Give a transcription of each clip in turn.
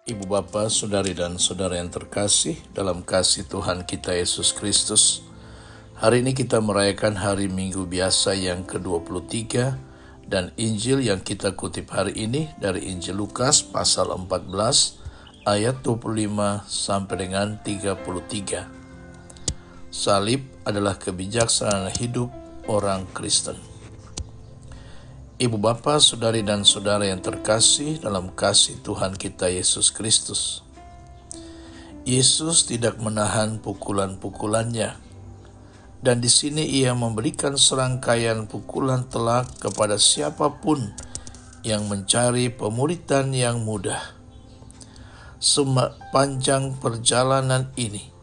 Ibu bapa, saudari dan saudara yang terkasih dalam kasih Tuhan kita Yesus Kristus. Hari ini kita merayakan hari Minggu biasa yang ke-23 dan Injil yang kita kutip hari ini dari Injil Lukas pasal 14 ayat 25 sampai dengan 33. Salib adalah kebijaksanaan hidup orang Kristen. Ibu bapa, saudari dan saudara yang terkasih dalam kasih Tuhan kita Yesus Kristus. Yesus tidak menahan pukulan-pukulannya, dan di sini ia memberikan serangkaian pukulan telak kepada siapapun yang mencari pemuridan yang mudah. Sepanjang perjalanan ini,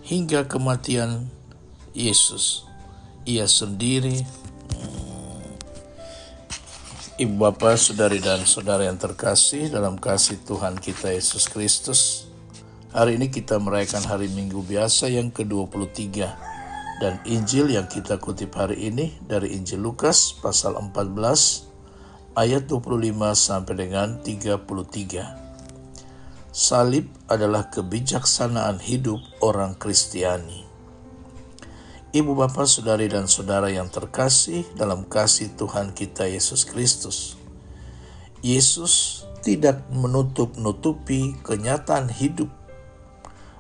hingga kematian Yesus, ia sendiri. Ibu bapa, saudari dan saudara yang terkasih dalam kasih Tuhan kita Yesus Kristus. Hari ini kita merayakan hari Minggu biasa yang ke-23 dan Injil yang kita kutip hari ini dari Injil Lukas pasal 14 ayat 25 sampai dengan 33. Salib adalah kebijaksanaan hidup orang Kristiani. Ibu bapa, saudari dan saudara yang terkasih dalam kasih Tuhan kita Yesus Kristus. Yesus tidak menutup-nutupi kenyataan hidup.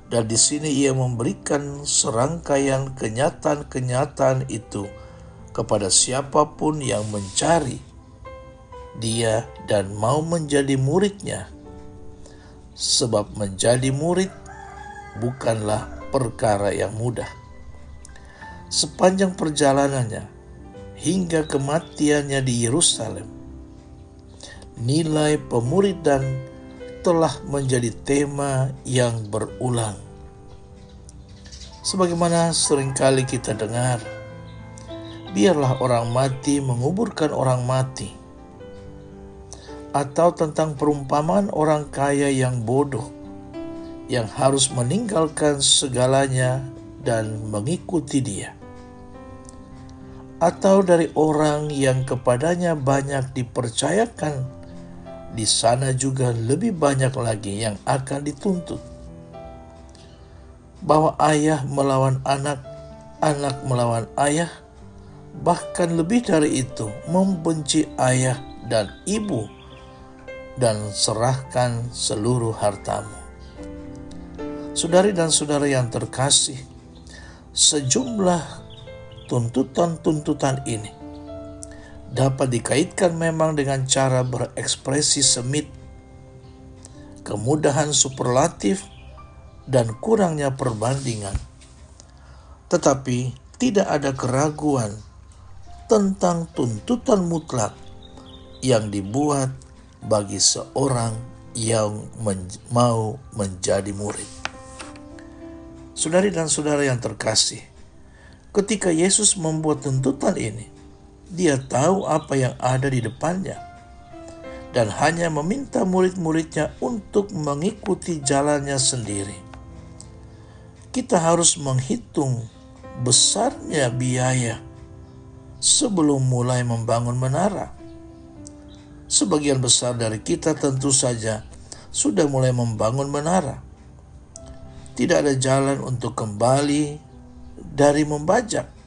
Dan di sini ia memberikan serangkaian kenyataan-kenyataan itu kepada siapapun yang mencari dia dan mau menjadi muridnya. Sebab menjadi murid bukanlah perkara yang mudah. Sepanjang perjalanannya hingga kematiannya di Yerusalem, nilai pemuridan telah menjadi tema yang berulang. Sebagaimana seringkali kita dengar, biarlah orang mati menguburkan orang mati, atau tentang perumpamaan orang kaya yang bodoh yang harus meninggalkan segalanya dan mengikuti dia, atau dari orang yang kepadanya banyak dipercayakan, di sana juga lebih banyak lagi yang akan dituntut. Bahwa ayah melawan anak, anak melawan ayah, bahkan lebih dari itu, membenci ayah dan ibu, dan serahkan seluruh hartamu. Saudari dan saudara yang terkasih, sejumlah tuntutan-tuntutan ini dapat dikaitkan memang dengan cara berekspresi sempit, kemudahan superlatif, dan kurangnya perbandingan. Tetapi tidak ada keraguan tentang tuntutan mutlak yang dibuat bagi seorang yang mau menjadi murid. Saudari dan saudara yang terkasih, ketika Yesus membuat tuntutan ini, dia tahu apa yang ada di depannya dan hanya meminta murid-muridnya untuk mengikuti jalannya sendiri. Kita harus menghitung besarnya biaya sebelum mulai membangun menara. Sebagian besar dari kita tentu saja sudah mulai membangun menara. Tidak ada jalan untuk kembali dari membajak.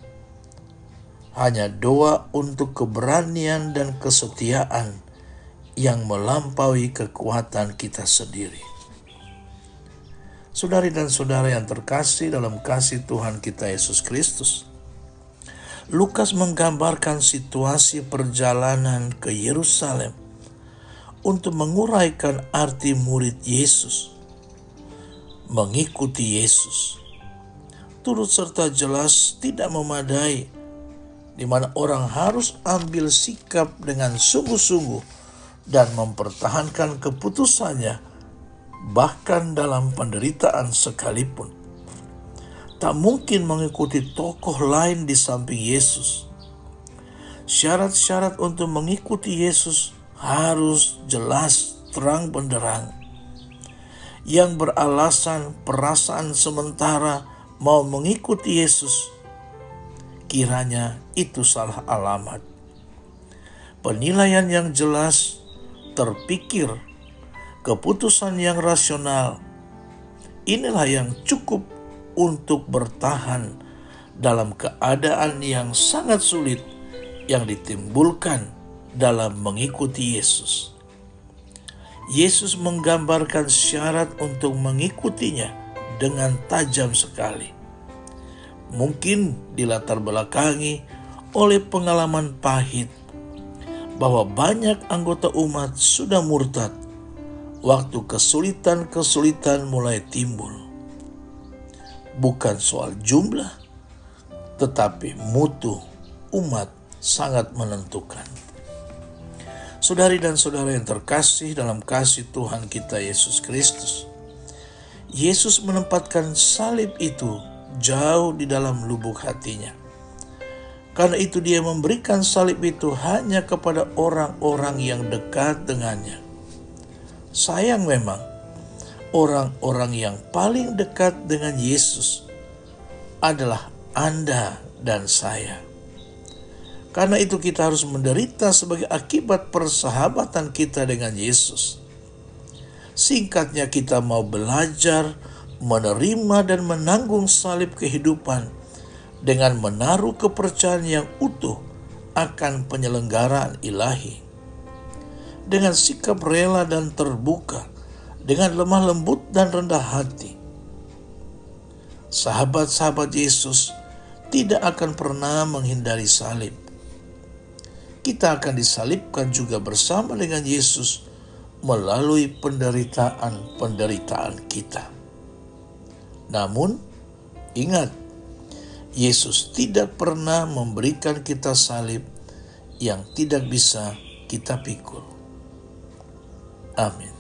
Hanya doa untuk keberanian dan kesetiaan yang melampaui kekuatan kita sendiri. Saudari dan saudara yang terkasih dalam kasih Tuhan kita Yesus Kristus, Lukas menggambarkan situasi perjalanan ke Yerusalem untuk menguraikan arti murid Yesus, mengikuti Yesus. Turut serta jelas tidak memadai, di mana orang harus ambil sikap dengan sungguh-sungguh dan mempertahankan keputusannya, bahkan dalam penderitaan sekalipun. Tak mungkin mengikuti tokoh lain di samping Yesus. Syarat-syarat untuk mengikuti Yesus harus jelas terang benderang. Yang beralasan perasaan sementara mau mengikuti Yesus, kiranya itu salah alamat. Penilaian yang jelas, terpikir, keputusan yang rasional. Inilah yang cukup untuk bertahan dalam keadaan yang sangat sulit yang ditimbulkan dalam mengikuti Yesus. Yesus menggambarkan syarat untuk mengikutinya dengan tajam sekali. Mungkin dilatar belakangi oleh pengalaman pahit bahwa banyak anggota umat sudah murtad waktu kesulitan-kesulitan mulai timbul. Bukan soal jumlah, tetapi mutu umat sangat menentukan. Saudari dan saudara yang terkasih dalam kasih Tuhan kita Yesus Kristus, Yesus menempatkan salib itu jauh di dalam lubuk hatinya. Karena itu dia memberikan salib itu hanya kepada orang-orang yang dekat dengannya. Sayang memang, orang-orang yang paling dekat dengan Yesus adalah Anda dan saya. Karena itu kita harus menderita sebagai akibat persahabatan kita dengan Yesus. Singkatnya, kita mau belajar, menerima dan menanggung salib kehidupan dengan menaruh kepercayaan yang utuh akan penyelenggaraan ilahi. Dengan sikap rela dan terbuka, dengan lemah lembut dan rendah hati. Sahabat-sahabat Yesus tidak akan pernah menghindari salib. Kita akan disalibkan juga bersama dengan Yesus melalui penderitaan-penderitaan kita. Namun, ingat, Yesus tidak pernah memberikan kita salib yang tidak bisa kita pikul. Amin.